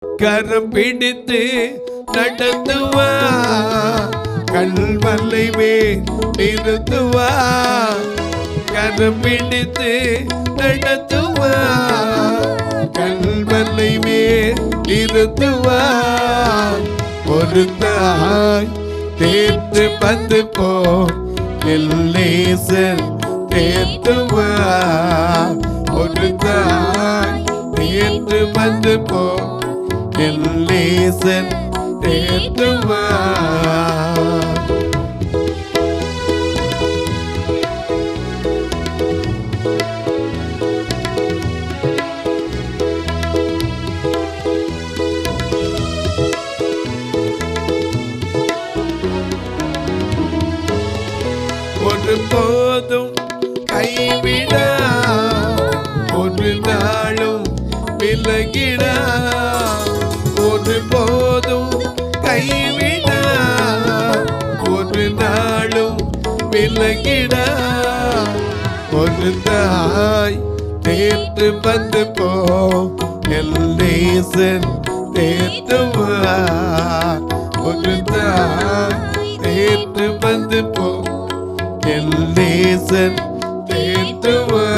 கரம் பிடித்து நடத்துவா, கல்வலை மேல் நிறுத்துவா. கரம் பிடித்து நடத்துவா, கல்வலை மேல் நிறுத்துவா. ஒரு தாய் தேர்ந்து வந்து போ, எல்லேசர் தேர்த்துவா. ஒரு தாய் தேர்ந்து வந்து போ, எல்லேசர் தேர்த்துவா. ஒரு போதும் கைவிடா, ஒரு நாளும் விலகிடா. ஒரு போதும் கைவிடா, ஒரு நாளும் விலகிடா. ஒரு தாய் தேர்ந்து வந்து போ, எல்லேசர் தேர்த்துவா. ஒரு தாய் தேர்ந்து வந்து போ, எல்லேசர் தேர்த்துவா.